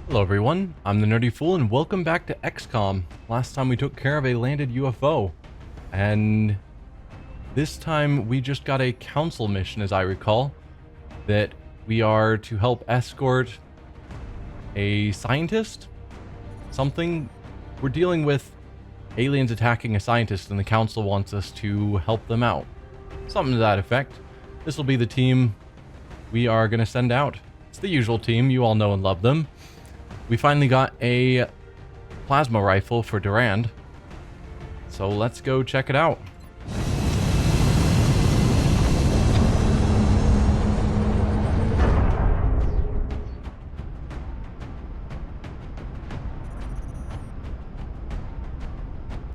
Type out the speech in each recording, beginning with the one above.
Hello everyone, I'm the Nerdy Fool and welcome back to XCOM. Last time we took care of a landed UFO, and this time we just got a council mission, as I recall, that we are to help escort a scientist? Something? We're dealing with aliens attacking a scientist and the council wants us to help them out. Something to that effect. This will be the team we are going to send out. It's the usual team, you all know and love them. We finally got a plasma rifle for Durand, so let's go check it out.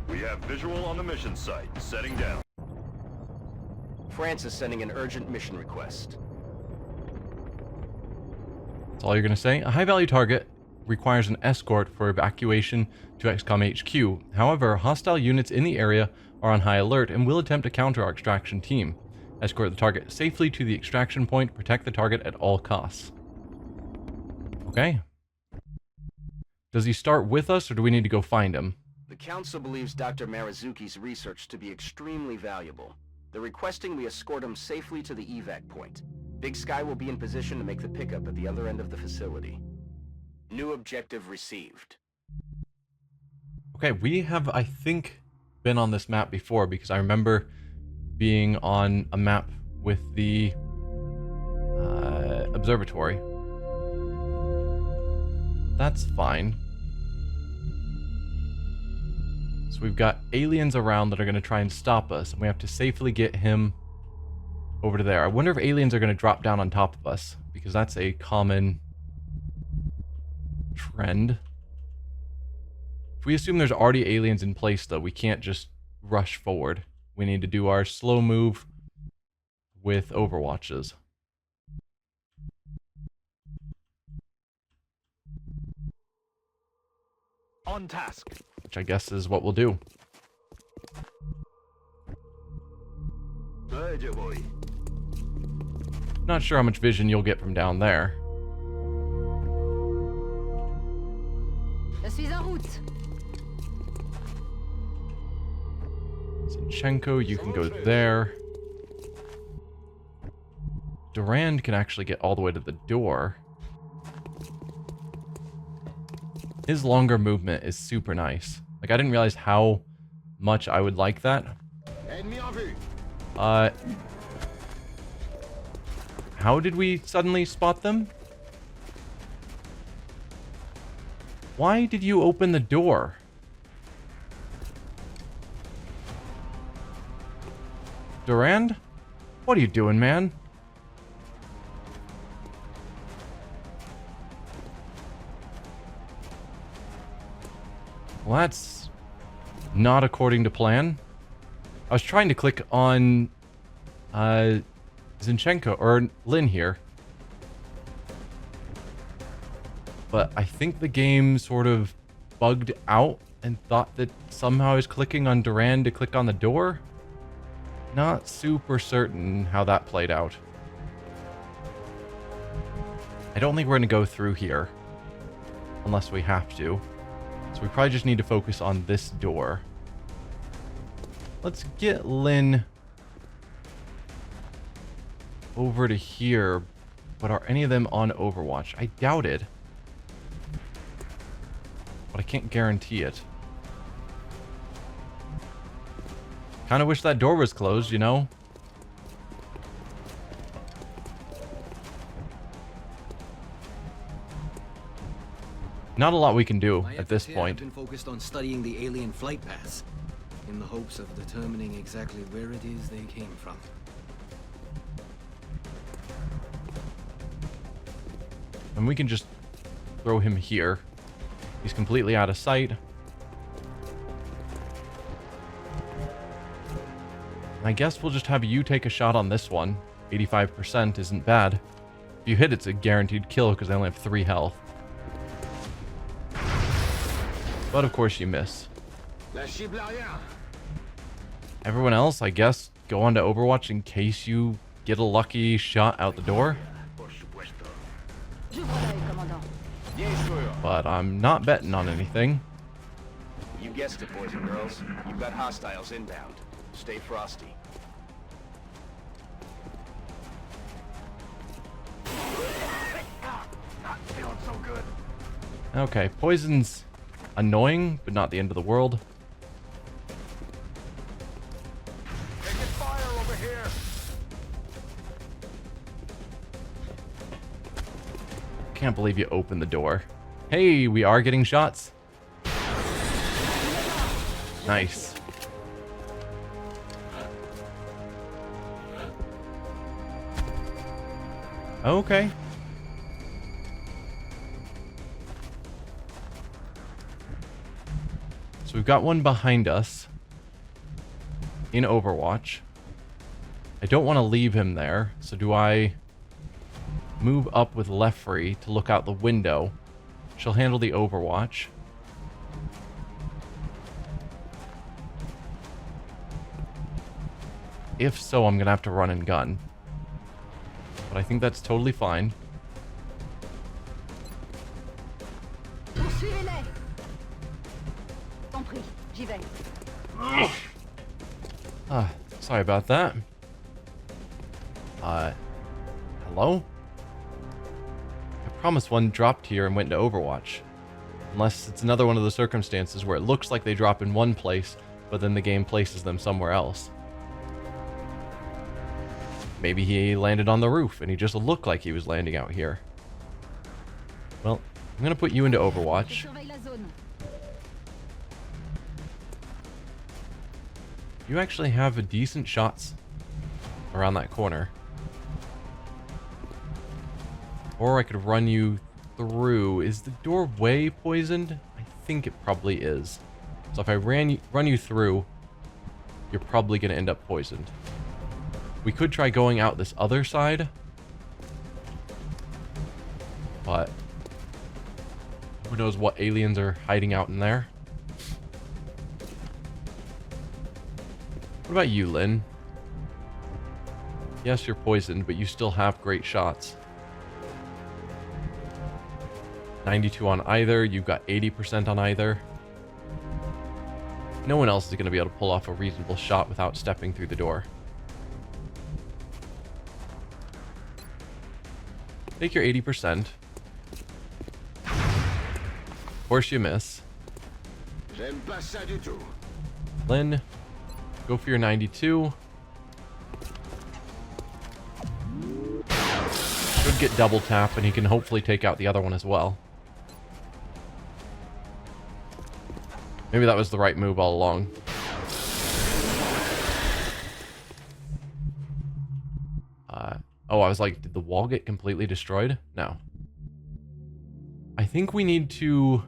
We have visual on the mission site. Setting down. France is sending an urgent mission request. That's all you're going to say? A high-value target requires an escort for evacuation to XCOM HQ. However, hostile units in the area are on high alert and will attempt to counter our extraction team. Escort the target safely to the extraction point. Protect the target at all costs. Okay. Does he start with us, or do we need to go find him? The Council believes Dr. Marizuki's research to be extremely valuable. They're requesting we escort him safely to the evac point. Big Sky will be in position to make the pickup at the other end of the facility. New objective received. Okay, we have, I think, been on this map before, because I remember being on a map with the observatory. That's fine. So we've got aliens around that are going to try and stop us, and we have to safely get him over to there. I wonder if aliens are going to drop down on top of us, because that's a common trend. If we assume there's already aliens in place, though, we can't just rush forward. We need to do our slow move with overwatches. On task. Which I guess is what we'll do. Not sure how much vision you'll get from down there. Je suis en route. Zinchenko, you can go there. Durand can actually get all the way to the door. His longer movement is super nice. Like, I didn't realize how much I would like that. How did we suddenly spot them? Why did you open the door? Durand? What are you doing, man? Well, that's not according to plan. I was trying to click on Zinchenko, or Lin here. But I think the game sort of bugged out and thought that somehow I was clicking on Durand to click on the door. Not super certain how that played out. I don't think we're going to go through here. Unless we have to. So we probably just need to focus on this door. Let's get Lin over to here. But are any of them on Overwatch? I doubt it. But I can't guarantee it. Kind of wish that door was closed, you know? Not a lot we can do at this point. I've been focused on studying the alien flight paths, in the hopes of determining exactly where it is they came from. And we can just throw him here. He's completely out of sight. I guess we'll just have you take a shot on this one. 85% isn't bad. If you hit, it's a guaranteed kill because they only have 3 health. But of course you miss. Everyone else, I guess, go on to Overwatch in case you get a lucky shot out the door. J'ouvre l'œil, commandant. Bien But I'm not betting on anything. You guessed it, boys and girls. You've got hostiles inbound. Stay frosty. Not feeling so good. Okay, poison's annoying, but not the end of the world. Taking fire over here. Can't believe you opened the door. Hey, we are getting shots. Nice. Okay. So we've got one behind us in Overwatch. I don't want to leave him there, so do I move up with Lefrey to look out the window? She'll handle the Overwatch. If so, I'm gonna have to run and gun. But I think that's totally fine. Poursuivez-les. Compris, j'y vais. Ah, sorry about that. Hello? I promised one dropped here and went into Overwatch. Unless it's another one of the circumstances where it looks like they drop in one place, but then the game places them somewhere else. Maybe he landed on the roof and he just looked like he was landing out here. Well, I'm gonna put you into Overwatch. Je surveille la zone. You actually have a decent shots around that corner. Or I could run you through. Is the doorway poisoned? I think it probably is. So if I run you through, you're probably going to end up poisoned. We could try going out this other side. But who knows what aliens are hiding out in there. What about you, Lynn? Yes, you're poisoned, but you still have great shots. 92 on either. You've got 80% on either. No one else is going to be able to pull off a reasonable shot without stepping through the door. Take your 80%. Of course you miss. J'aime pas ça du tout. Lynn, go for your 92. Should get double tap, and he can hopefully take out the other one as well. Maybe that was the right move all along. Oh, I was like, did the wall get completely destroyed? No. I think we need to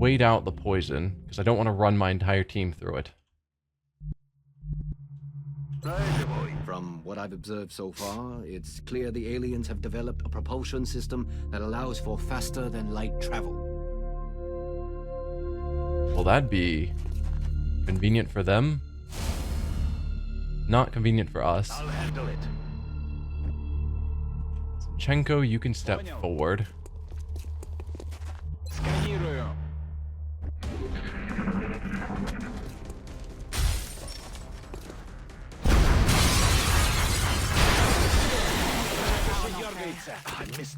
wait out the poison, because I don't want to run my entire team through it. From what I've observed so far, it's clear the aliens have developed a propulsion system that allows for faster than light travel. Well, that'd be convenient for them. Not convenient for us. I'll handle it. Chenko, you can step forward.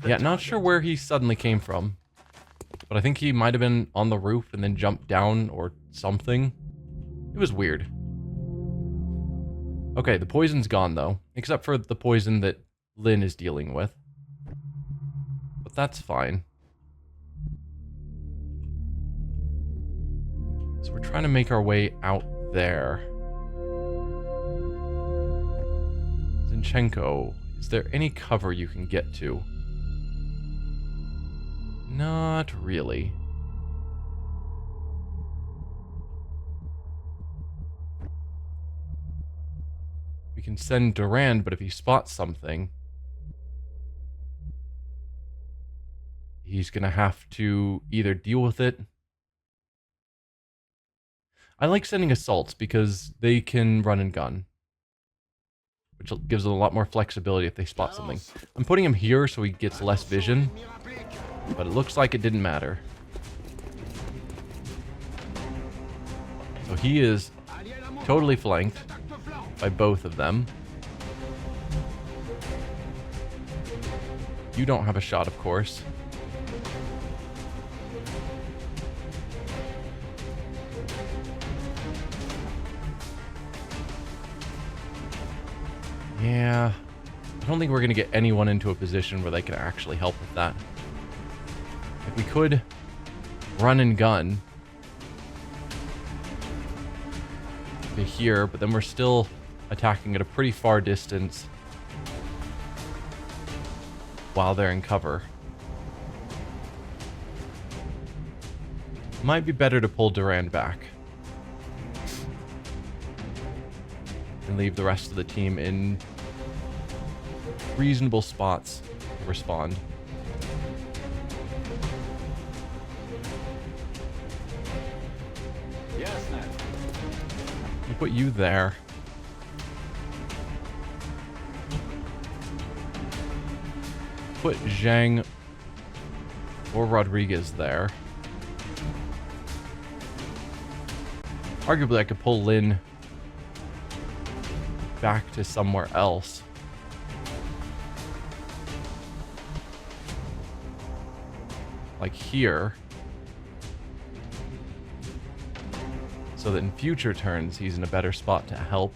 Yeah, not sure where he suddenly came from. But I think he might have been on the roof and then jumped down or something. It was weird. Okay, the poison's gone though. Except for the poison that Lynn is dealing with. But that's fine. So we're trying to make our way out there. Zinchenko, is there any cover you can get to? Not really. We can send Durand, but if he spots something, he's gonna have to either deal with it. I like sending assaults because they can run and gun, which gives them a lot more flexibility if they spot something. I'm putting him here so he gets less vision. But it looks like it didn't matter. So he is totally flanked by both of them. You don't have a shot, of course. Yeah, I don't think we're going to get anyone into a position where they can actually help with that. Like, we could run and gun to here, but then we're still attacking at a pretty far distance while they're in cover. Might be better to pull Durand back and leave the rest of the team in reasonable spots to respond. Yes, man. We'll put you there. Put Zhang or Rodriguez there. Arguably, I could pull Lin back to somewhere else. Like here. So that in future turns, he's in a better spot to help.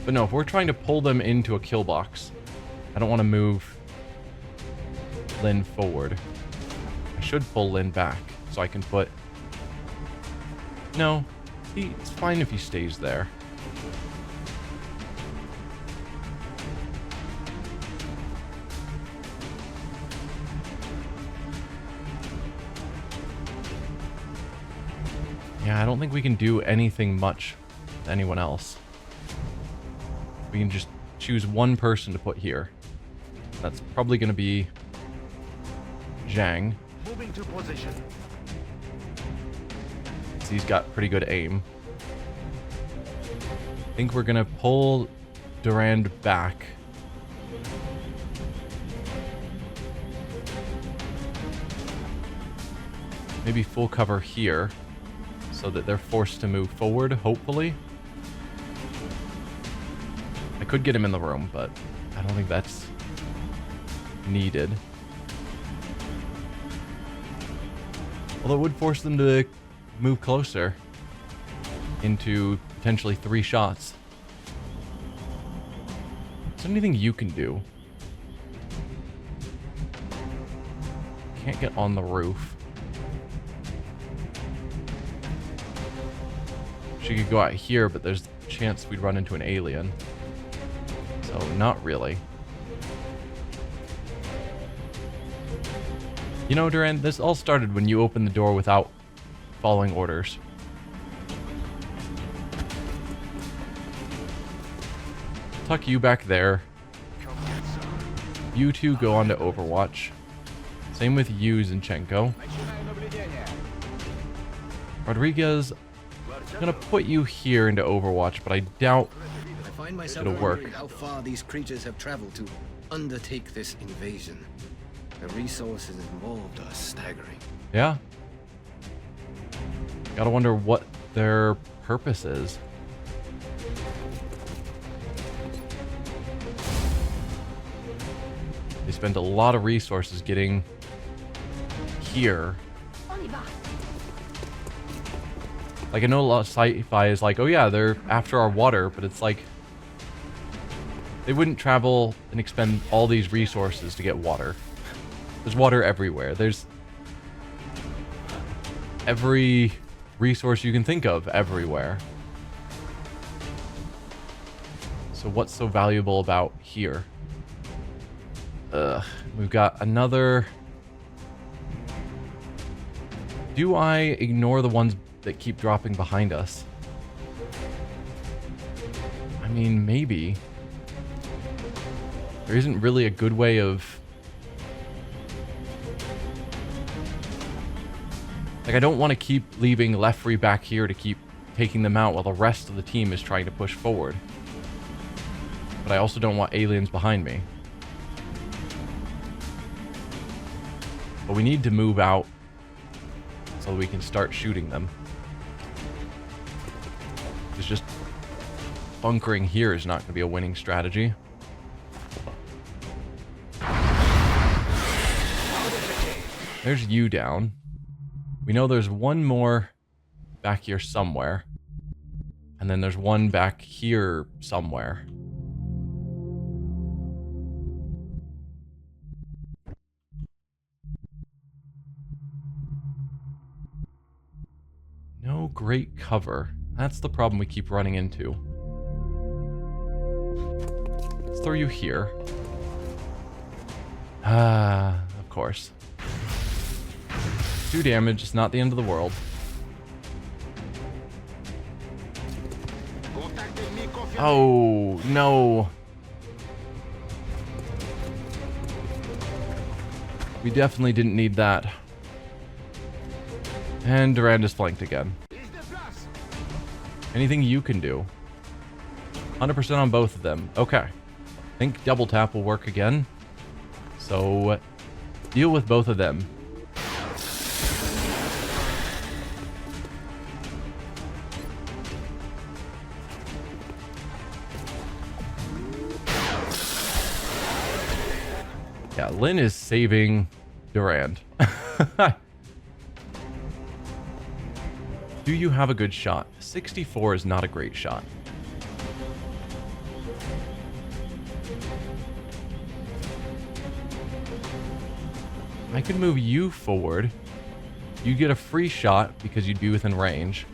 But no, if we're trying to pull them into a kill box, I don't want to move Lin forward. I should pull Lin back so I can put... No, it's fine if he stays there. Yeah, I don't think we can do anything much with anyone else. We can just choose one person to put here. That's probably going to be Zhang. Moving to position. He's got pretty good aim. I think we're going to pull Durand back. Maybe full cover here so that they're forced to move forward, hopefully. I could get him in the room, but I don't think that's needed. Although it would force them to move closer into potentially 3 shots. Is there anything you can do? Can't get on the roof. She could go out here, but there's a chance we'd run into an alien. So, not really. You know, Durand, this all started when you opened the door without following orders. Tuck you back there. You two go on to Overwatch. Same with you, Zinchenko. Rodriguez, I'm gonna put you here into Overwatch, but I doubt I find myself it'll work. wondering how far these creatures have traveled to undertake this invasion. The resources involved are staggering. Yeah. Gotta wonder what their purpose is. They spent a lot of resources getting here. On y va. Like, I know a lot of sci-fi is like, oh yeah, they're after our water, but it's like they wouldn't travel and expend all these resources to get water. There's water everywhere. There's every resource you can think of everywhere. So what's so valuable about here? We've got another... Do I ignore the ones that keep dropping behind us? I mean, maybe. There isn't really a good way of... Like, I don't want to keep leaving Lefrey back here to keep taking them out while the rest of the team is trying to push forward. But I also don't want aliens behind me. But we need to move out so we can start shooting them. It's just bunkering here is not going to be a winning strategy. There's you down. We know there's one more back here somewhere. And then there's one back here somewhere. No great cover. That's the problem we keep running into. Let's throw you here. Ah, of course. 2 damage, it's not the end of the world. Oh, no. We definitely didn't need that. And Durand is flanked again. Anything you can do? 100% on both of them. Okay. I think double tap will work again. So, deal with both of them. Yeah, Lynn is saving Durand. Do you have a good shot? 64 is not a great shot. I could move you forward. You get a free shot because you'd be within range.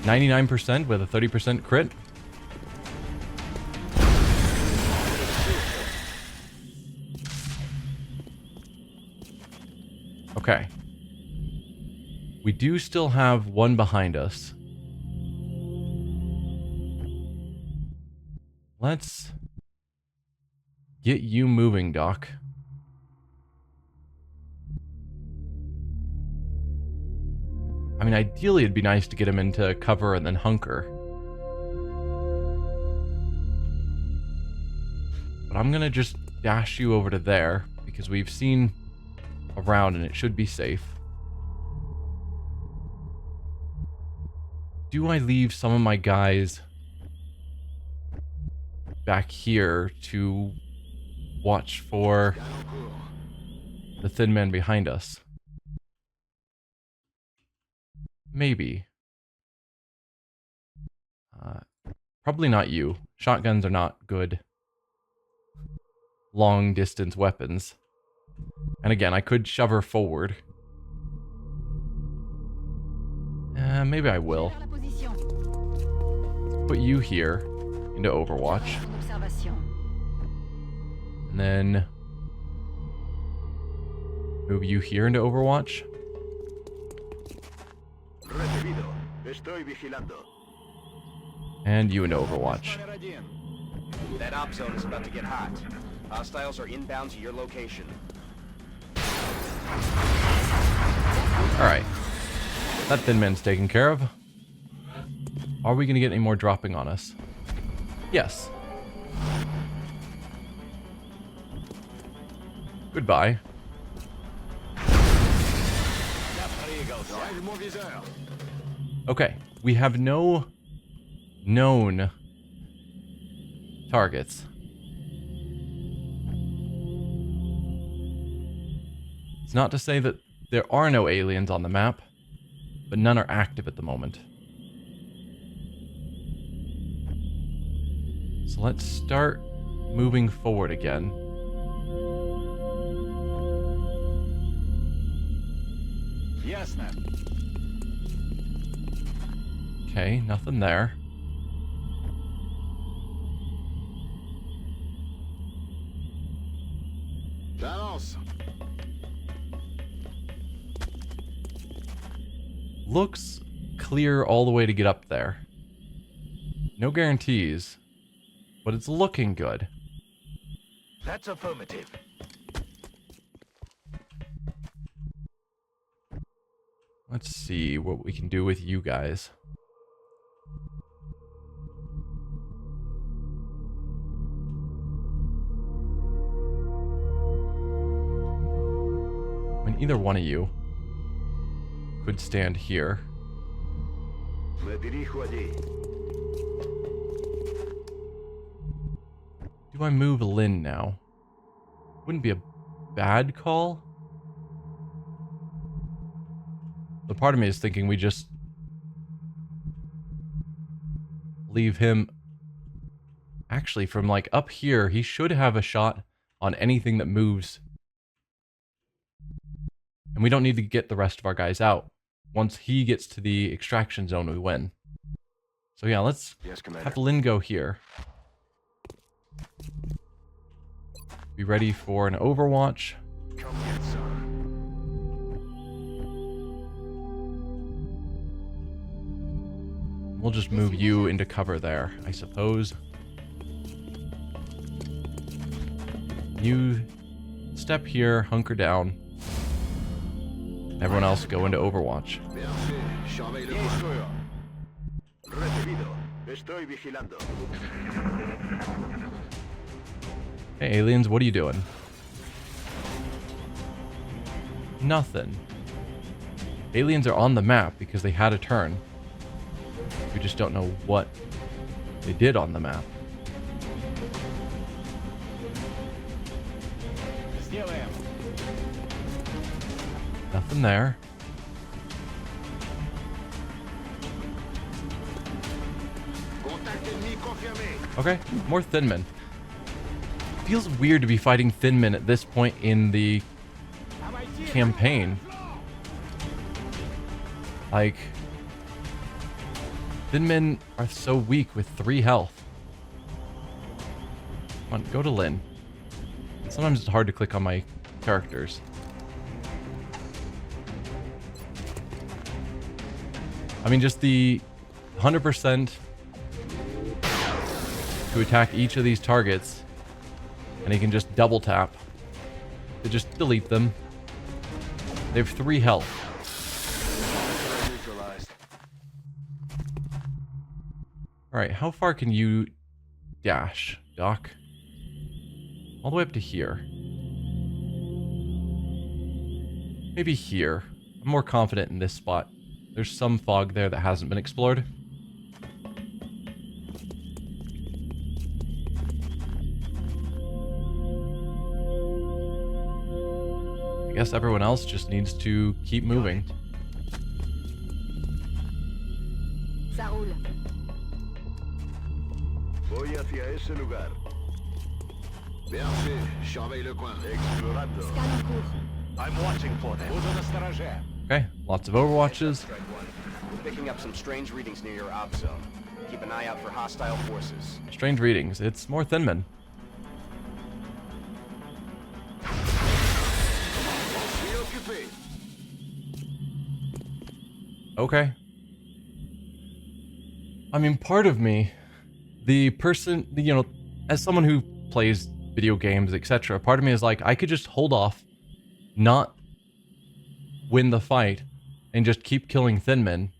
99% with a 30% crit. Okay. We do still have one behind us. Let's get you moving, Doc. I mean, ideally it'd be nice to get him into cover and then hunker. But I'm gonna just dash you over to there because we've seen around and it should be safe. Do I leave some of my guys back here to watch for the thin man behind us? Maybe. Probably not you. Shotguns are not good long distance weapons. And again, I could shove her forward. Maybe I will. Put you here into Overwatch. And then move you here into Overwatch. And you into Overwatch. That op zone is about to get hot. Hostiles are inbound to your location. Alright. That thin man's taken care of. Are we going to get any more dropping on us? Yes. Goodbye. Okay, we have no known targets. It's not to say that there are no aliens on the map, but none are active at the moment. So let's start moving forward again. Yes, ma'am. Okay, nothing there. Looks clear all the way to get up there. No guarantees, but it's looking good. That's affirmative. Let's see what we can do with you guys. I mean, either one of you could stand here. Me dirijo allí. Do I move Lynn now? Wouldn't be a bad call. The part of me is thinking we just leave him. Actually, from like up here, he should have a shot on anything that moves. And we don't need to get the rest of our guys out. Once he gets to the extraction zone, we win. So yeah, let's have Lynn go here. Be ready for an overwatch. Come get some. We'll just move you into cover there, I suppose. You step here, hunker down. Everyone else go into Overwatch. Recibido. Estoy vigilando. Hey aliens, what are you doing? Nothing. Aliens are on the map because they had a turn. We just don't know what they did on the map. Nothing there. Okay, more Thinmen. Feels weird to be fighting Thinmen at this point in the campaign. Like, Thinmen are so weak with 3 health. Come on, go to Lynn. Sometimes it's hard to click on my characters. I mean, just the 100% to attack each of these targets, and he can just double tap to just delete them. They have 3 health. Alright, how far can you dash, Doc? All the way up to here. Maybe here. I'm more confident in this spot. There's some fog there that hasn't been explored. I guess everyone else just needs to keep moving. Ça roule. Voy hacia ese lugar. Merci, surveille le coin. Explorando. Scan en cours. I'm watching for them. Okay, lots of Overwatches. Strike one. We're picking up some strange readings near your op zone. Keep an eye out for hostile forces. Strange readings. It's more Thinmen. Okay. I mean, part of me, the person, you know, as someone who plays video games, etc., part of me is like, I could just hold off, not win the fight, and just keep killing Thinmen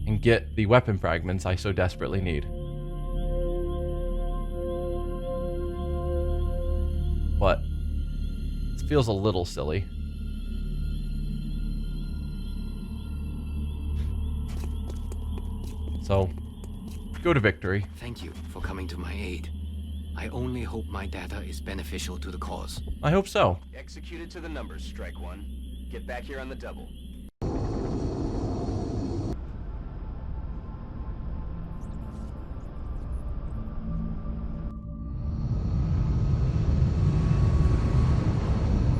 and get the weapon fragments I so desperately need. But it feels a little silly. So, go to victory. Thank you for coming to my aid. I only hope my data is beneficial to the cause. I hope so. Executed to the numbers, Strike One. Get back here on the double.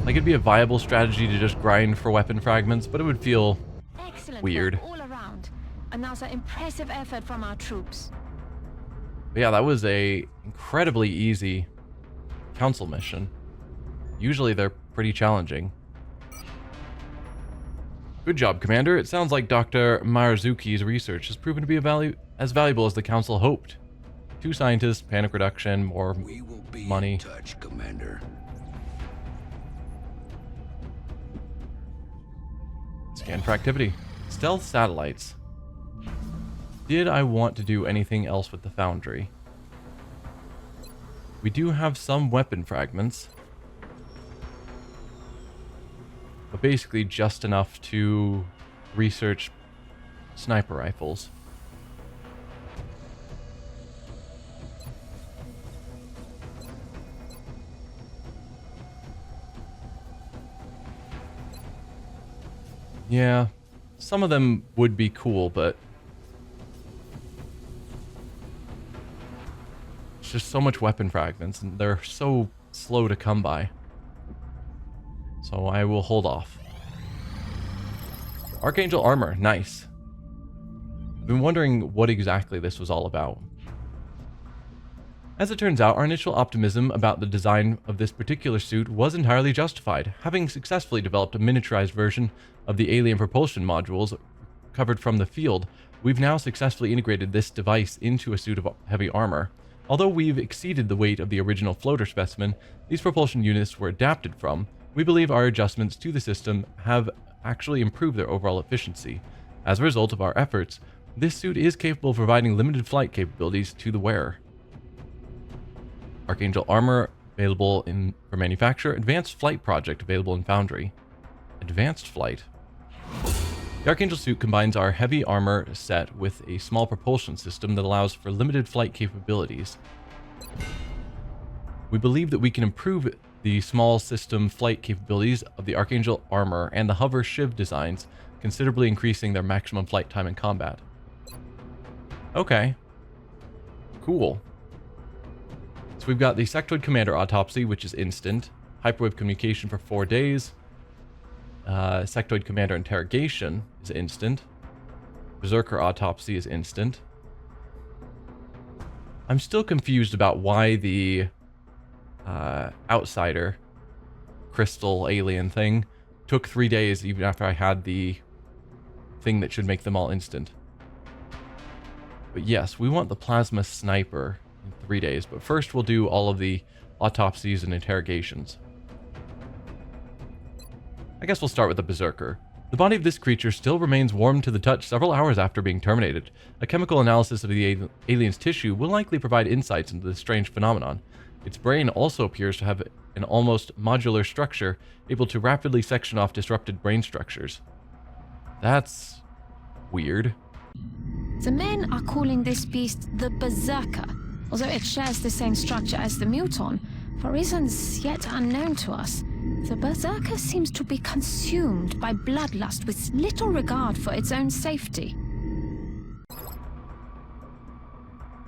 Like, it'd be a viable strategy to just grind for weapon fragments, but it would feel Excellent weird. work all around. Another impressive effort from our troops. But yeah, that was a incredibly easy council mission. Usually they're pretty challenging. Good job, Commander. It sounds like Dr. Marazuki's research has proven to be as valuable as the Council hoped. 2 scientists, panic reduction, more money. In touch, Commander. Scan for activity. Stealth satellites. Did I want to do anything else with the foundry? We do have some weapon fragments. But basically just enough to research sniper rifles. Yeah, some of them would be cool, but it's just so much weapon fragments, and they're so slow to come by. So I will hold off. Archangel armor, nice. I've been wondering what exactly this was all about. As it turns out, our initial optimism about the design of this particular suit was entirely justified. Having successfully developed a miniaturized version of the alien propulsion modules recovered from the field, we've now successfully integrated this device into a suit of heavy armor. Although we've exceeded the weight of the original floater specimen these propulsion units were adapted from, we believe our adjustments to the system have actually improved their overall efficiency. As a result of our efforts, this suit is capable of providing limited flight capabilities to the wearer. Archangel armor available for manufacture. Advanced flight project available in foundry. Advanced flight. The Archangel suit combines our heavy armor set with a small propulsion system that allows for limited flight capabilities. We believe that we can improve the small system flight capabilities of the Archangel armor and the hover shiv designs, considerably increasing their maximum flight time in combat. Okay. Cool. So we've got the Sectoid Commander Autopsy, which is instant. Hyperwave Communication for 4 days. Sectoid Commander Interrogation is instant. Berserker Autopsy is instant. I'm still confused about why the Outsider crystal alien thing took 3 days even after I had the thing that should make them all instant. But yes, we want the Plasma Sniper in 3 days, but first we'll do all of the autopsies and interrogations. I guess we'll start with the Berserker. The body of this creature still remains warm to the touch several hours after being terminated. A chemical analysis of the alien's tissue will likely provide insights into this strange phenomenon. Its brain also appears to have an almost modular structure, able to rapidly section off disrupted brain structures. That's weird. The men are calling this beast the Berserker, although it shares the same structure as the Muton. For reasons yet unknown to us, the Berserker seems to be consumed by bloodlust with little regard for its own safety.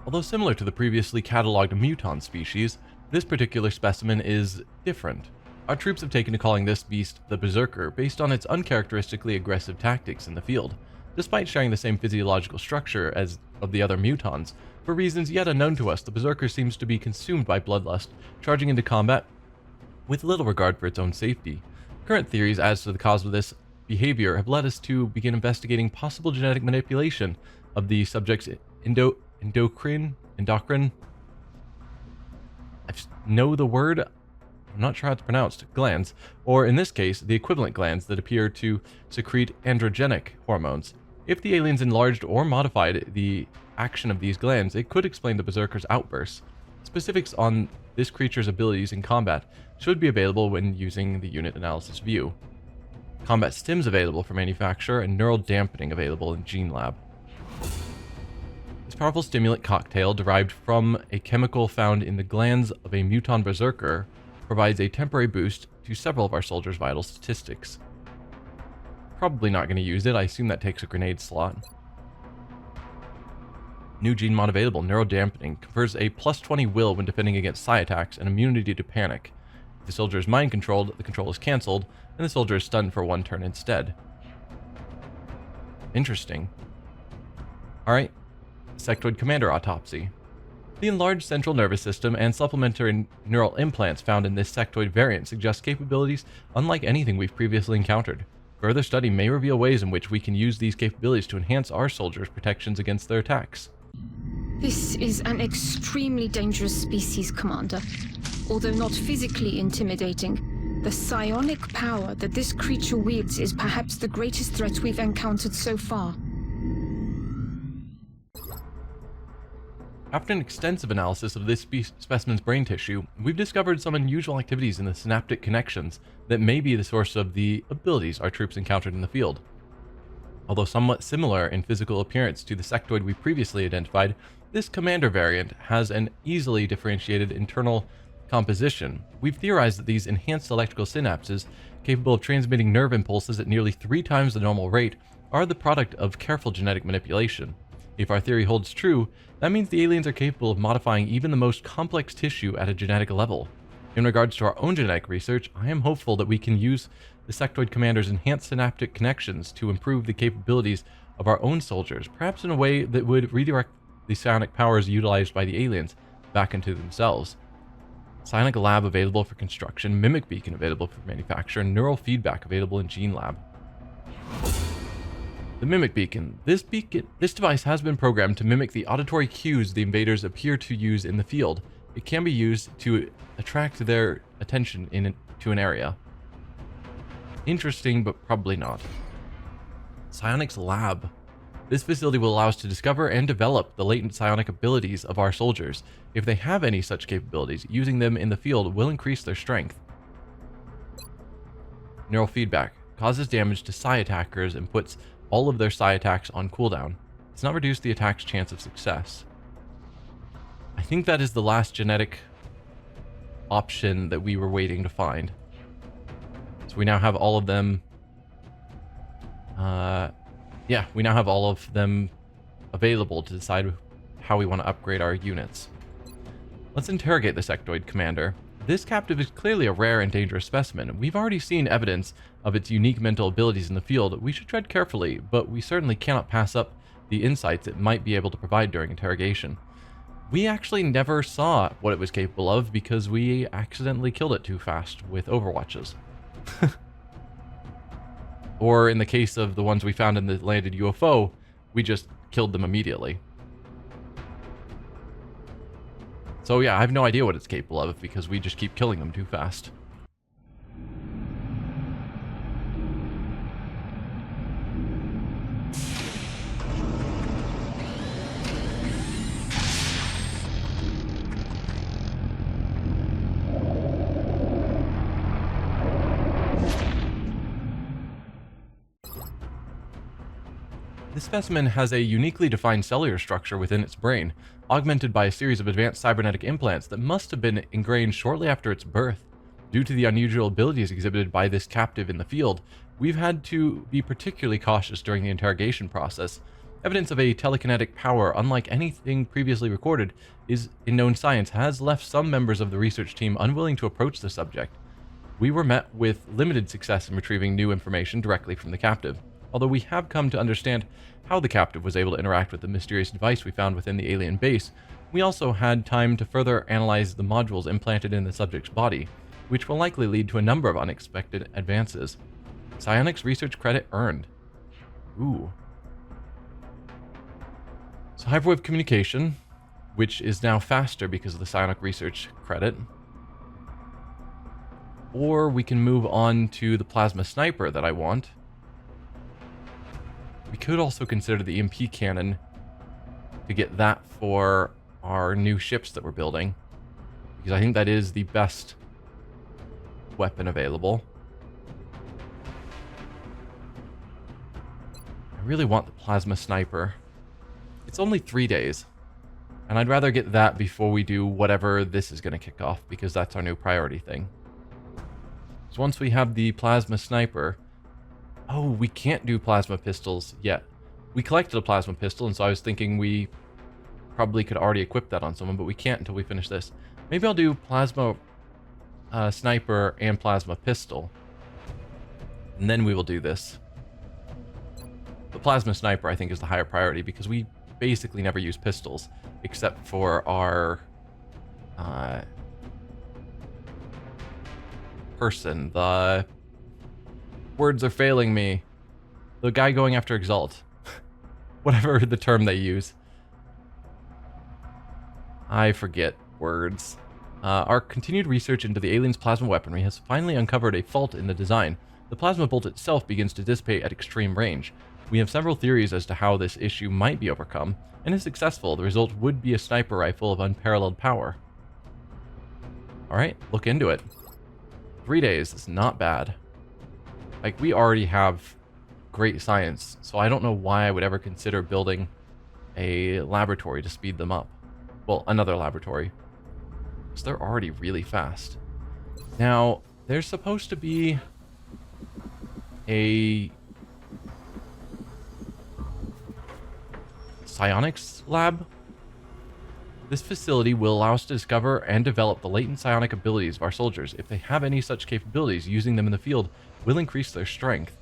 Although similar to the previously catalogued Muton species, this particular specimen is different. Our troops have taken to calling this beast the Berserker based on its uncharacteristically aggressive tactics in the field. Despite sharing the same physiological structure as of the other Mutons, for reasons yet unknown to us, the Berserker seems to be consumed by bloodlust, charging into combat with little regard for its own safety. Current theories as to the cause of this behavior have led us to begin investigating possible genetic manipulation of the subject's endocrine. I know the word, I'm not sure how it's pronounced, glands, or in this case, the equivalent glands that appear to secrete androgenic hormones. If the aliens enlarged or modified the action of these glands, it could explain the Berserker's outbursts. Specifics on this creature's abilities in combat should be available when using the unit analysis view. Combat stims available for manufacture and neural dampening available in Gene Lab. This powerful stimulant cocktail, derived from a chemical found in the glands of a Muton Berserker, provides a temporary boost to several of our soldiers' vital statistics. Probably not going to use it. I assume that takes a grenade slot. New gene mod available. Neurodampening confers a +20 will when defending against psi attacks and immunity to panic. If the soldier is mind controlled, the control is cancelled, and the soldier is stunned for 1 turn instead. Interesting. Alright. Sectoid Commander Autopsy. The enlarged central nervous system and supplementary neural implants found in this sectoid variant suggest capabilities unlike anything we've previously encountered. Further study may reveal ways in which we can use these capabilities to enhance our soldiers' protections against their attacks. This is an extremely dangerous species, Commander. Although not physically intimidating, The psionic power that this creature wields is perhaps the greatest threat we've encountered so far. After an extensive analysis of this specimen's brain tissue, we've discovered some unusual activities in the synaptic connections that may be the source of the abilities our troops encountered in the field. Although somewhat similar in physical appearance to the sectoid we previously identified, this commander variant has an easily differentiated internal composition. We've theorized that these enhanced electrical synapses, capable of transmitting nerve impulses at nearly 3 times the normal rate, are the product of careful genetic manipulation. If our theory holds true, that means the aliens are capable of modifying even the most complex tissue at a genetic level. In regards to our own genetic research, I am hopeful that we can use the sectoid commander's enhanced synaptic connections to improve the capabilities of our own soldiers, perhaps in a way that would redirect the psionic powers utilized by the aliens back into themselves. Psionic lab available for construction, mimic beacon available for manufacture, and neural feedback available in gene lab. The mimic beacon. This device has been programmed to mimic the auditory cues the invaders appear to use in the field. It can be used to attract their attention to an area. Interesting, but probably not. Psionics lab. This facility will allow us to discover and develop the latent psionic abilities of our soldiers. If they have any such capabilities, using them in the field will increase their strength. Neural feedback. Causes damage to psi attackers and puts all of their psi attacks on cooldown. Does not reduce the attack's chance of success. I think that is the last genetic option that we were waiting to find. So we now have all of them. Yeah, we now have all of them available to decide how we want to upgrade our units. Let's interrogate the sectoid commander. This captive is clearly a rare and dangerous specimen. We've already seen evidence of its unique mental abilities in the field. We should tread carefully, but we certainly cannot pass up the insights it might be able to provide during interrogation. We actually never saw what it was capable of because we accidentally killed it too fast with overwatches. Or in the case of the ones we found in the landed UFO, we just killed them immediately. So yeah, I have no idea what it's capable of because we just keep killing them too fast. This specimen has a uniquely defined cellular structure within its brain, augmented by a series of advanced cybernetic implants that must have been ingrained shortly after its birth. Due to the unusual abilities exhibited by this captive in the field, we've had to be particularly cautious during the interrogation process. Evidence of a telekinetic power unlike anything previously recorded in known science has left some members of the research team unwilling to approach the subject. We were met with limited success in retrieving new information directly from the captive. Although we have come to understand how the captive was able to interact with the mysterious device we found within the alien base, we also had time to further analyze the modules implanted in the subject's body, which will likely lead to a number of unexpected advances. Psionics research credit earned. Ooh. So hyperwave communication, which is now faster because of the psionic research credit. Or we can move on to the plasma sniper that I want. We could also consider the EMP cannon to get that for our new ships that we're building, because I think that is the best weapon available. I really want the plasma sniper. It's only 3 days, and I'd rather get that before we do whatever this is going to kick off, because that's our new priority thing. So once we have the plasma sniper... Oh, we can't do plasma pistols yet. We collected a plasma pistol, and so I was thinking we probably could already equip that on someone, but we can't until we finish this. Maybe I'll do plasma sniper and plasma pistol, and then we will do this. The plasma sniper, I think, is the higher priority because we basically never use pistols except for our person. The words are failing me. The guy going after Exalt. Whatever the term they use. I forget words. Our continued research into the aliens' plasma weaponry has finally uncovered a fault in the design. The plasma bolt itself begins to dissipate at extreme range. We have several theories as to how this issue might be overcome, and if successful, the result would be a sniper rifle of unparalleled power. Alright, look into it. 3 days, it's not bad. Like, we already have great science, so I don't know why I would ever consider building a laboratory to speed them up. Well, another laboratory. Because they're already really fast. Now, there's supposed to be a psionics lab. This facility will allow us to discover and develop the latent psionic abilities of our soldiers. If they have any such capabilities, using them in the field will increase their strength.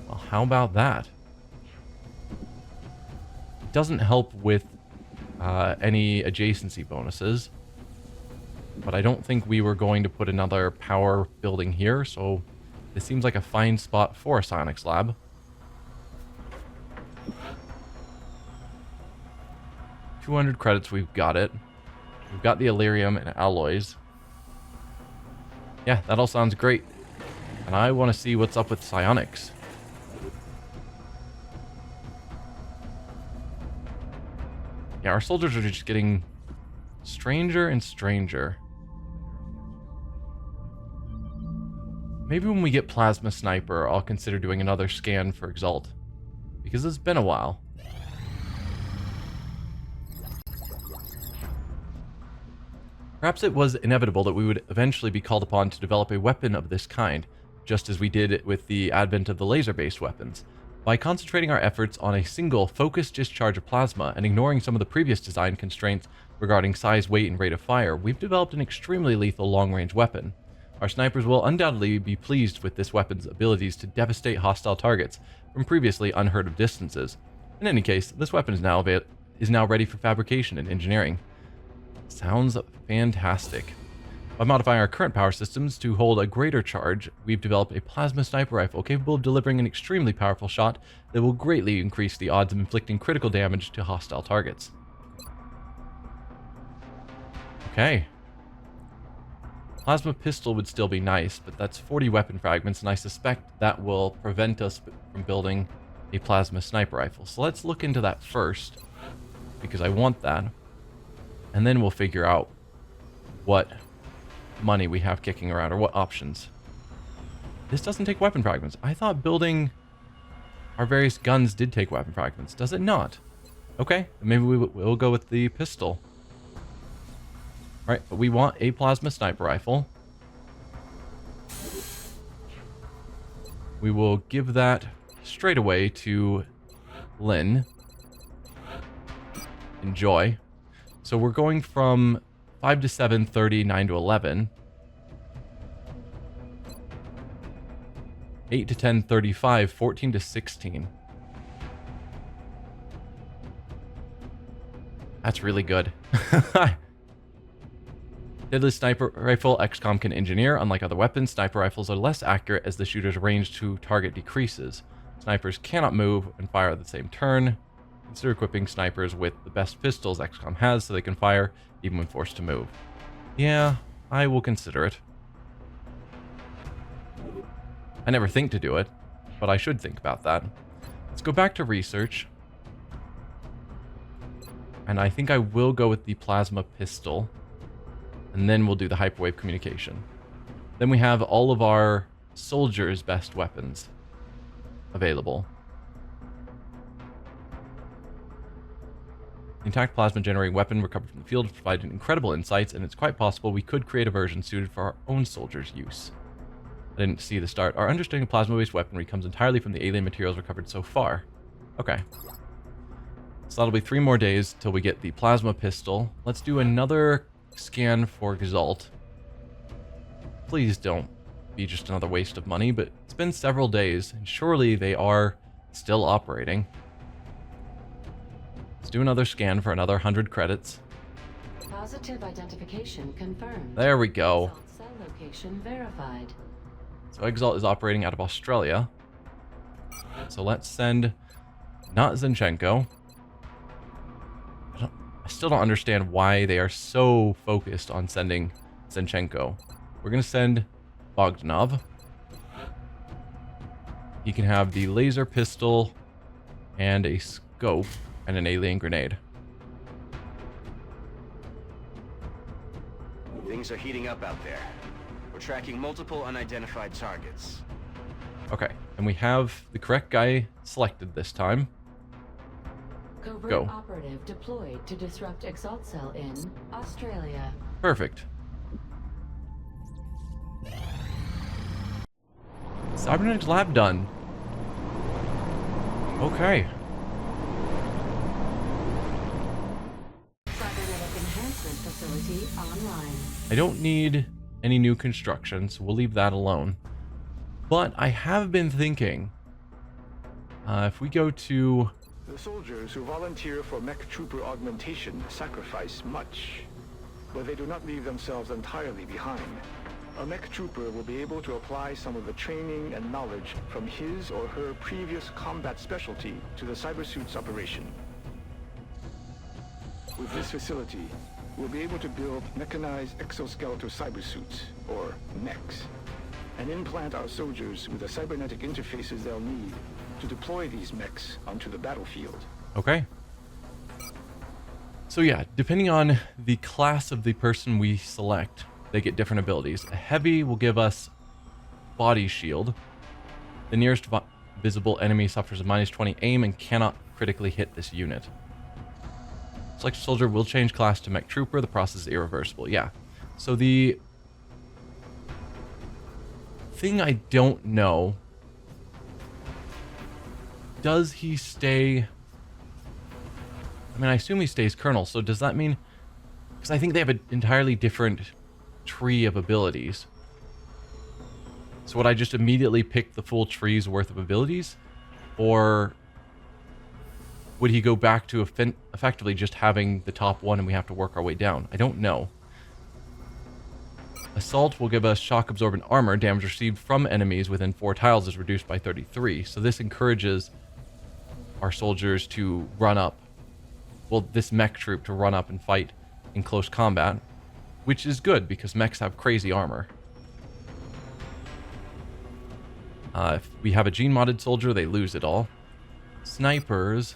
Well, how about that? It doesn't help with any adjacency bonuses, but I don't think we were going to put another power building here, so this seems like a fine spot for a psionics lab. $200 credits, we've got it. We've got the Illyrium and alloys. Yeah, that all sounds great. And I want to see what's up with psionics. Yeah, our soldiers are just getting stranger and stranger. Maybe when we get Plasma Sniper, I'll consider doing another scan for Exalt. Because it's been a while. Perhaps it was inevitable that we would eventually be called upon to develop a weapon of this kind, just as we did with the advent of the laser-based weapons. By concentrating our efforts on a single, focused discharge of plasma and ignoring some of the previous design constraints regarding size, weight, and rate of fire, we've developed an extremely lethal long-range weapon. Our snipers will undoubtedly be pleased with this weapon's abilities to devastate hostile targets from previously unheard of distances. In any case, this weapon is now ready for fabrication and engineering. Sounds fantastic. By modifying our current power systems to hold a greater charge, we've developed a plasma sniper rifle capable of delivering an extremely powerful shot that will greatly increase the odds of inflicting critical damage to hostile targets. Okay. Plasma pistol would still be nice, but that's 40 weapon fragments, and I suspect that will prevent us from building a plasma sniper rifle. So let's look into that first, because I want that. And then we'll figure out what money we have kicking around, or what options. This doesn't take weapon fragments. I thought building our various guns did take weapon fragments. Does it not? Okay, maybe we'll go with the pistol. Right, but we want a plasma sniper rifle. We will give that straight away to Lynn. Enjoy. So we're going from 5 to 7, 30, 9 to 11. 8 to 10, 35, 14 to 16. That's really good. Deadly sniper rifle XCOM can engineer. Unlike other weapons, sniper rifles are less accurate as the shooter's range to target decreases. Snipers cannot move and fire at the same turn. Consider equipping snipers with the best pistols XCOM has so they can fire even when forced to move. Yeah, I will consider it. I never think to do it, but I should think about that. Let's go back to research. And I think I will go with the plasma pistol. And then we'll do the hyperwave communication. Then we have all of our soldiers' best weapons available. The intact plasma generating weapon recovered from the field provided incredible insights, and it's quite possible we could create a version suited for our own soldiers' use. I didn't see the start. Our understanding of plasma-based weaponry comes entirely from the alien materials recovered so far. Okay. So that'll be 3 more days till we get the plasma pistol. Let's do another scan for Exalt. Please don't be just another waste of money, but it's been several days, and surely they are still operating. Let's do another scan for another 100 credits. Positive identification confirmed. There we go. Exalt cell location verified. So Exalt is operating out of Australia. So let's send not Zinchenko. I still don't understand why they are so focused on sending Senchenko. We're going to send Bogdanov. He can have the laser pistol and a scope and an alien grenade. Things are heating up out there. We're tracking multiple unidentified targets. Okay, and we have the correct guy selected this time. Covert Go. operative deployed to disrupt Exalt Cell in Australia. Perfect. Cybernetics lab done. Okay. Cybernetic enhancement facility online. I don't need any new construction, so we'll leave that alone. But I have been thinking, if we go to... The soldiers who volunteer for mech trooper augmentation sacrifice much, but they do not leave themselves entirely behind. A mech trooper will be able to apply some of the training and knowledge from his or her previous combat specialty to the cybersuit's operation. With this facility, we'll be able to build mechanized exoskeletal cybersuits, or mechs, and implant our soldiers with the cybernetic interfaces they'll need to deploy these mechs onto the battlefield. Okay. So yeah, depending on the class of the person we select, they get different abilities. A heavy will give us body shield. The nearest visible enemy suffers a -20 aim and cannot critically hit this unit. Select soldier will change class to mech trooper. The process is irreversible. Yeah. So the thing I don't know, does he stay... I mean, I assume he stays colonel, so does that mean... Because I think they have an entirely different tree of abilities. So would I just immediately pick the full tree's worth of abilities? Or would he go back to effectively just having the top one and we have to work our way down? I don't know. Assault will give us shock absorbent armor. Damage received from enemies within 4 tiles is reduced by 33. So this encourages our soldiers to run up. Well, this mech troop to run up and fight in close combat, which is good because mechs have crazy armor. If we have a gene-modded soldier, they lose it all. Snipers,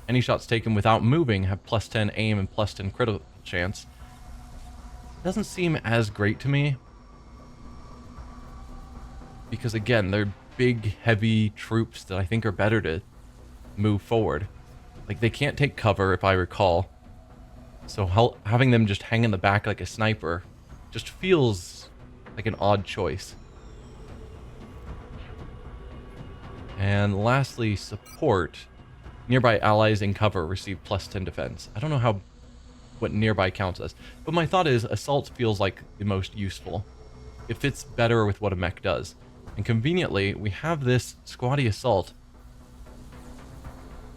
any shots taken without moving have +10 aim and +10 critical chance. Doesn't seem as great to me. Because again, they're big, heavy troops that I think are better to move forward. Like, they can't take cover, if I recall. So having them just hang in the back like a sniper just feels like an odd choice. And lastly, support. Nearby allies in cover receive +10 defense. I don't know what nearby counts as, but my thought is assault feels like the most useful. It fits better with what a mech does. And conveniently, we have this squatty assault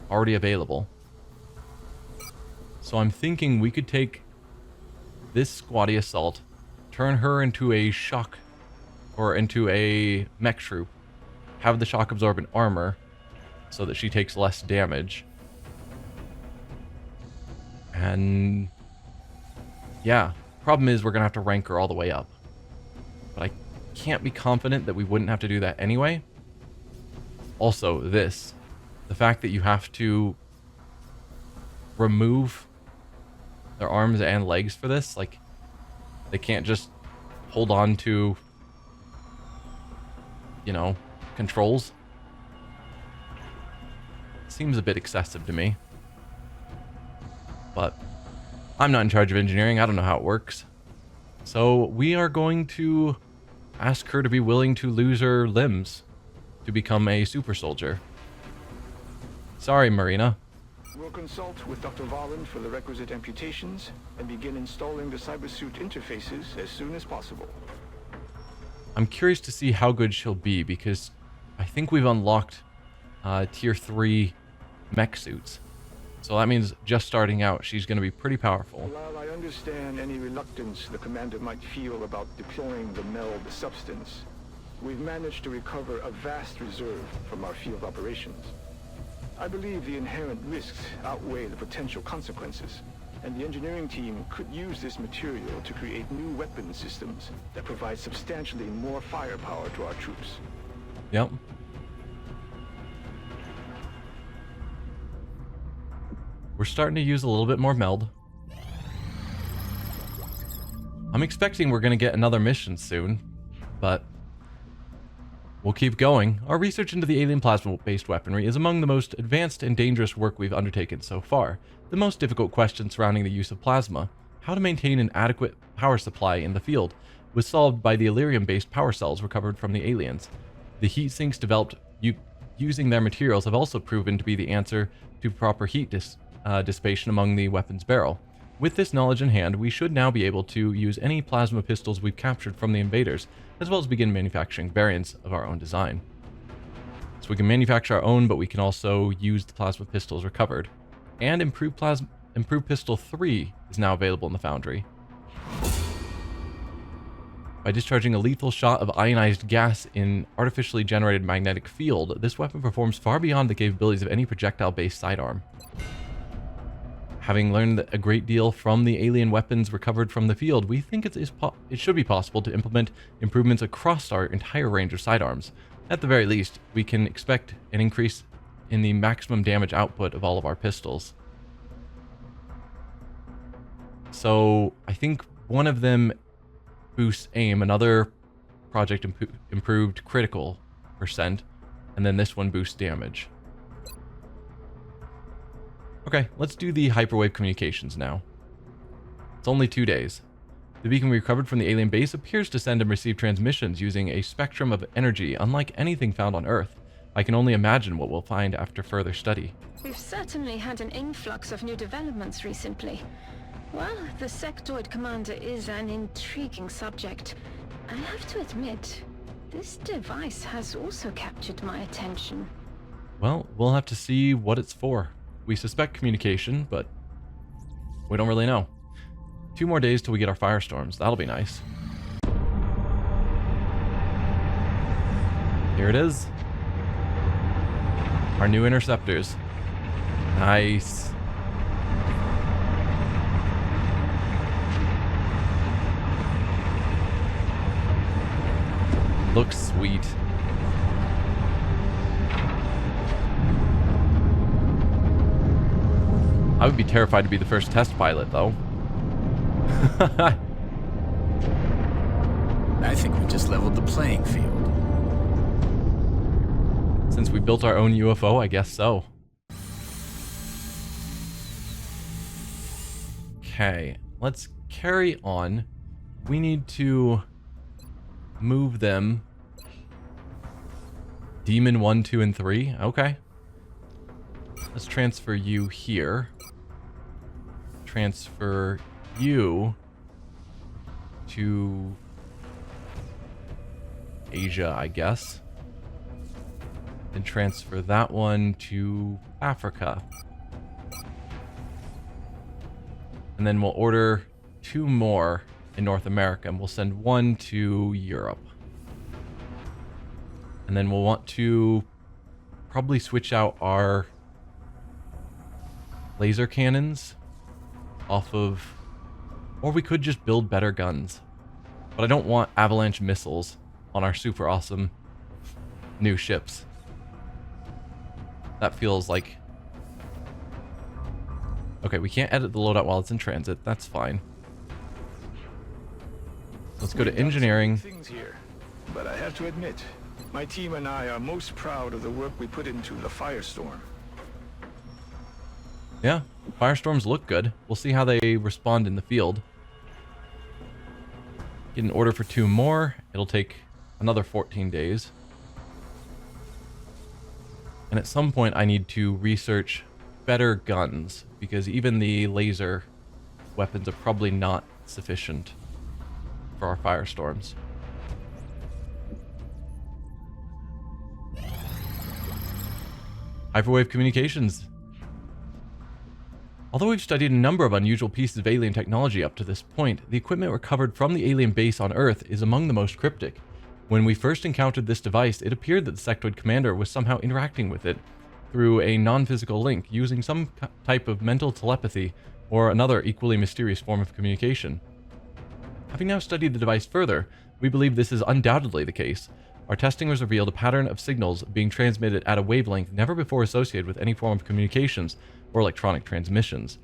already available. So I'm thinking we could take this squatty assault, turn her into a shock, or into a mech troop, have the shock absorbent armor so that she takes less damage. And yeah, problem is we're gonna have to rank her all the way up. But I can't be confident that we wouldn't have to do that anyway. Also, the fact that you have to remove their arms and legs for this, like, they can't just hold on to, you know, controls. Seems a bit excessive to me. But I'm not in charge of engineering. I don't know how it works. So we are going to ask her to be willing to lose her limbs to become a super soldier. Sorry, Marina. We'll consult with Dr. Volland for the requisite amputations and begin installing the cybersuit interfaces as soon as possible. I'm curious to see how good she'll be because I think we've unlocked tier 3 mech suits. So that means just starting out, she's going to be pretty powerful. While I understand any reluctance the commander might feel about deploying the meld substance, we've managed to recover a vast reserve from our field operations. I believe the inherent risks outweigh the potential consequences. and the engineering team could use this material to create new weapon systems that provide substantially more firepower to our troops. Yep. We're starting to use a little bit more meld. I'm expecting we're going to get another mission soon, but we'll keep going. Our research into the alien plasma-based weaponry is among the most advanced and dangerous work we've undertaken so far. The most difficult question surrounding the use of plasma, how to maintain an adequate power supply in the field, was solved by the Illyrium-based power cells recovered from the aliens. The heat sinks developed using their materials have also proven to be the answer to proper heat dissipation among the weapon's barrel. With this knowledge in hand, we should now be able to use any plasma pistols we've captured from the invaders, as well as begin manufacturing variants of our own design. So we can manufacture our own, but we can also use the plasma pistols recovered. And improved Pistol 3 is now available in the foundry. By discharging a lethal shot of ionized gas in artificially generated magnetic field, this weapon performs far beyond the capabilities of any projectile-based sidearm. Having learned a great deal from the alien weapons recovered from the field, we think it should be possible to implement improvements across our entire range of sidearms. At the very least, we can expect an increase in the maximum damage output of all of our pistols. So I think one of them boosts aim, another project improved critical percent, and then this one boosts damage. Okay, let's do the hyperwave communications now. It's only 2 days. The beacon we recovered from the alien base appears to send and receive transmissions using a spectrum of energy unlike anything found on Earth. I can only imagine what we'll find after further study. We've certainly had an influx of new developments recently. Well, the sectoid commander is an intriguing subject. I have to admit, this device has also captured my attention. Well, we'll have to see what it's for. We suspect communication, but we don't really know. 2 more days till we get our firestorms. That'll be nice. Here it is. Our new interceptors. Nice. Looks sweet. I would be terrified to be the first test pilot, though. I think we just leveled the playing field. Since we built our own UFO, I guess so. Okay, let's carry on. We need to move them. Demon 1, 2, and 3. Okay. Let's transfer you here. Transfer you to Asia, I guess. And transfer that one to Africa. And then we'll order 2 more in North America, and we'll send 1 to Europe. And then we'll want to probably switch out our laser cannons off of, or we could just build better guns. But I don't want avalanche missiles on our super awesome new ships. That feels like... Okay, we can't edit the loadout while it's in transit. That's fine. Let's go to engineering. Things here, but I have to admit, my team and I are most proud of the work we put into the Firestorm. Yeah, firestorms look good. We'll see how they respond in the field. Get an order for 2 more. It'll take another 14 days. And at some point I need to research better guns, because even the laser weapons are probably not sufficient for our firestorms. Hyperwave communications. Although we've studied a number of unusual pieces of alien technology up to this point, the equipment recovered from the alien base on Earth is among the most cryptic. When we first encountered this device, it appeared that the sectoid commander was somehow interacting with it. through a non-physical link using some type of mental telepathy or another equally mysterious form of communication. Having now studied the device further, we believe this is undoubtedly the case. Our testing has revealed a pattern of signals being transmitted at a wavelength never before associated with any form of communications or electronic transmissions.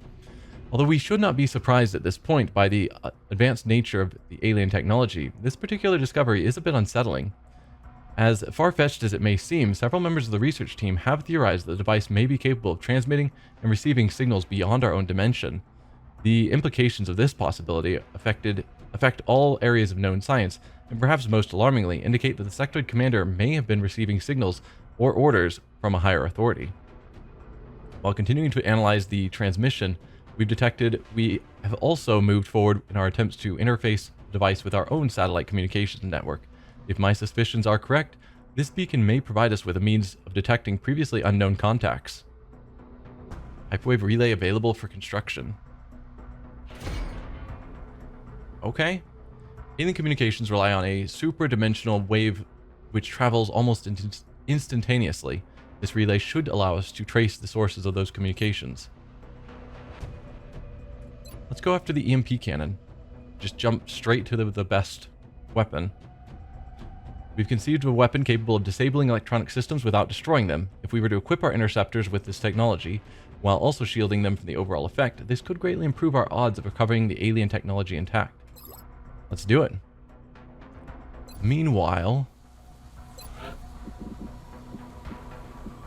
Although we should not be surprised at this point by the advanced nature of the alien technology, this particular discovery is a bit unsettling. As far-fetched as it may seem, several members of the research team have theorized that the device may be capable of transmitting and receiving signals beyond our own dimension. The implications of this possibility affect all areas of known science, and perhaps most alarmingly, indicate that the sectoid commander may have been receiving signals or orders from a higher authority. While continuing to analyze the transmission we've detected, we have also moved forward in our attempts to interface the device with our own satellite communications network. If my suspicions are correct, this beacon may provide us with a means of detecting previously unknown contacts. Hyperwave relay available for construction. Okay. Alien communications rely on a super-dimensional wave which travels almost instantaneously. This relay should allow us to trace the sources of those communications. Let's go after the EMP cannon. Just jump straight to the best weapon. We've conceived of a weapon capable of disabling electronic systems without destroying them. If we were to equip our interceptors with this technology, while also shielding them from the overall effect, this could greatly improve our odds of recovering the alien technology intact. Let's do it. Meanwhile,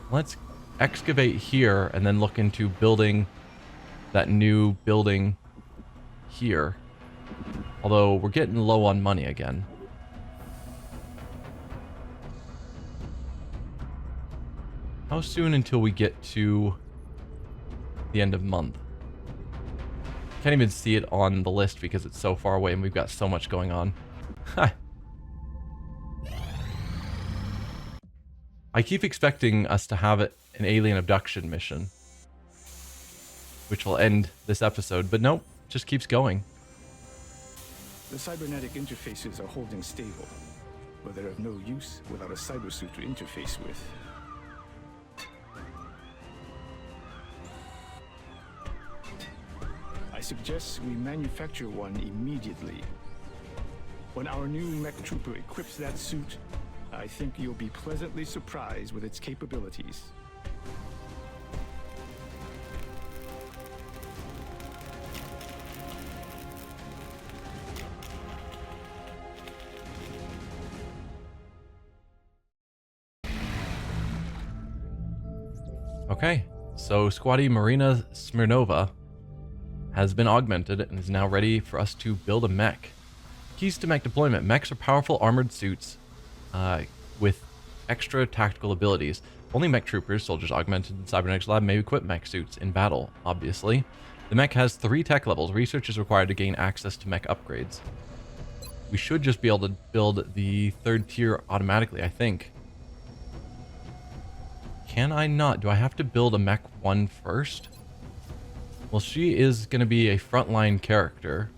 let's excavate here and then look into building that new building here. Although we're getting low on money again. How soon until we get to the end of month? Can't even see it on the list because it's so far away and we've got so much going on. I keep expecting us to have an alien abduction mission, which will end this episode, but nope, just keeps going. The cybernetic interfaces are holding stable, but they're of no use without a cybersuit to interface with. I suggest we manufacture one immediately. When our new mech trooper equips that suit, I think you'll be pleasantly surprised with its capabilities. Okay, so Squatty Marina Smirnova has been augmented and is now ready for us to build a mech. Keys to mech deployment. Mechs are powerful armored suits with extra tactical abilities. Only mech troopers, soldiers augmented in Cybernetics Lab, may equip mech suits in battle, obviously. The mech has 3 tech levels. Research is required to gain access to mech upgrades. We should just be able to build the 3rd tier automatically, I think. Can I not? Do I have to build a mech 1 first? Well, she is going to be a frontline character.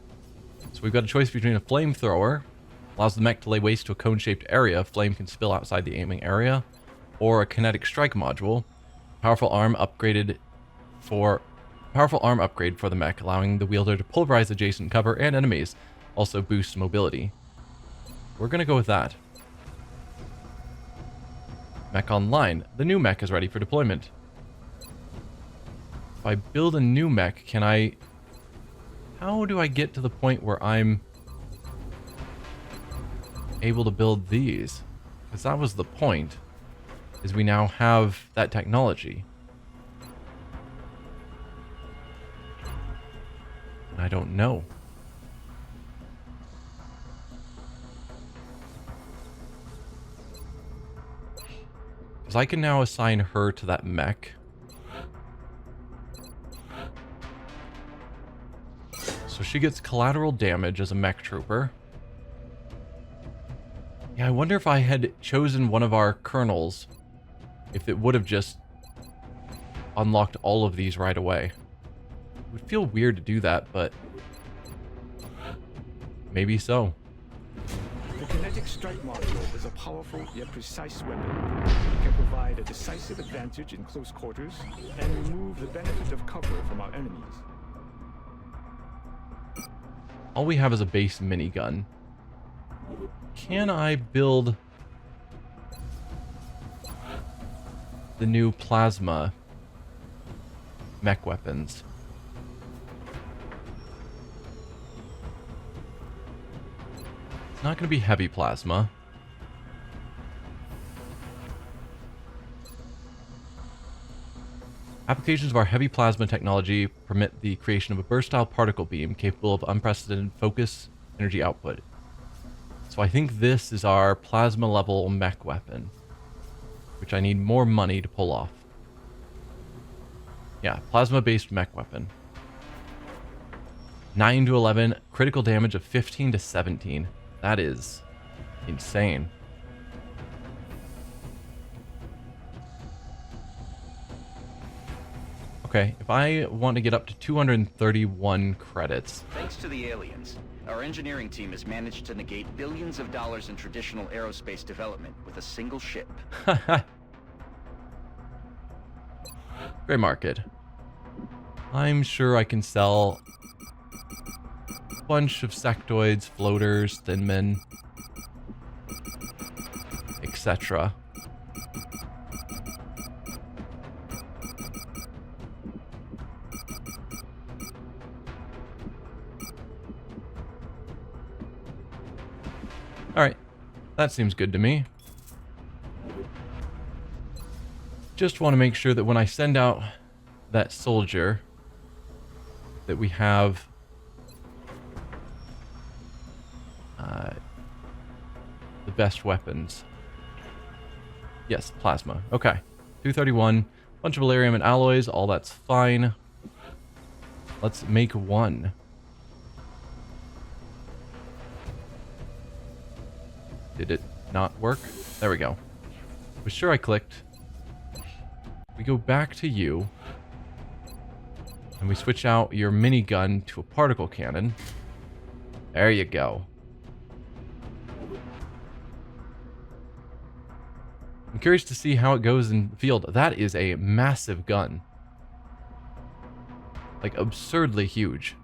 So we've got a choice between a flamethrower, allows the mech to lay waste to a cone-shaped area, flame can spill outside the aiming area, or a kinetic strike module, powerful arm upgrade for the mech, allowing the wielder to pulverize adjacent cover and enemies, also boosts mobility. We're going to go with that. Mech online. The new mech is ready for deployment. If I build a new mech, can I... How do I get to the point where I'm able to build these? Because that was the point, is we now have that technology. And I don't know. Because I can now assign her to that mech. So she gets collateral damage as a mech trooper. Yeah, I wonder if I had chosen one of our colonels, if it would have just unlocked all of these right away. It would feel weird to do that, but maybe so. The kinetic strike module is a powerful yet precise weapon. It can provide a decisive advantage in close quarters and remove the benefit of cover from our enemies. All we have is a base minigun. Can I build the new plasma mech weapons? It's not going to be heavy plasma. Applications of our heavy plasma technology permit the creation of a burst-style particle beam capable of unprecedented focus energy output. So I think this is our plasma level mech weapon, which I need more money to pull off. Yeah, plasma-based mech weapon. 9 to 11, critical damage of 15 to 17. That is insane. Okay, if I want to get up to 231 credits. Thanks to the aliens, our engineering team has managed to negate billions of dollars in traditional aerospace development with a single ship. Gray market. I'm sure I can sell a bunch of sectoids, floaters, thinmen, etc. Alright, that seems good to me. Just want to make sure that when I send out that soldier, that we have the best weapons. Yes, plasma. Okay. 231. Bunch of valerium and alloys. All that's fine. Let's make one. Did it not work? There we go. I was sure I clicked. We go back to you. And we switch out your minigun to a particle cannon. There you go. I'm curious to see how it goes in the field. That is a massive gun. Like, absurdly huge.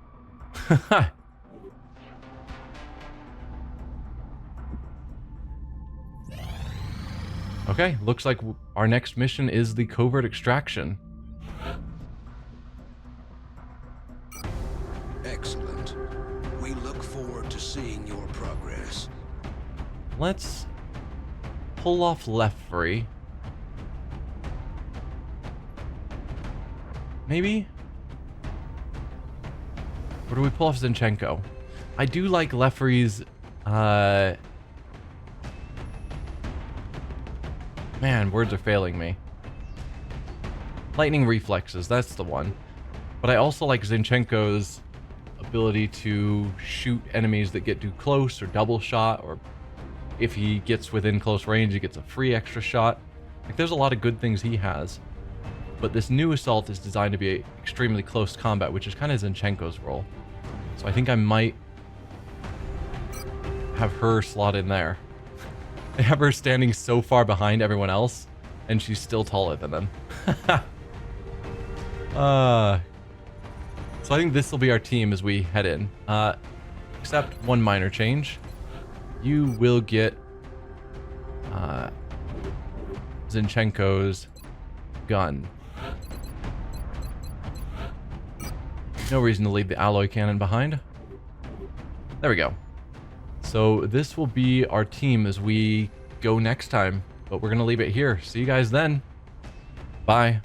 Okay, looks like our next mission is the covert extraction. Excellent. We look forward to seeing your progress. Let's pull off left free. Maybe? Or do we pull off Zinchenko? I do like Leffery's, man, words are failing me. Lightning reflexes, that's the one. But I also like Zinchenko's ability to shoot enemies that get too close or double shot, or if he gets within close range, he gets a free extra shot. Like, there's a lot of good things he has. But this new assault is designed to be extremely close combat, which is kind of Zinchenko's role. So I think I might have her slot in there. I have her standing so far behind everyone else, and she's still taller than them. So I think this will be our team as we head in. Except one minor change. You will get Zinchenko's gun. No reason to leave the alloy cannon behind. There we go. So this will be our team as we go next time. But we're going to leave it here. See you guys then. Bye.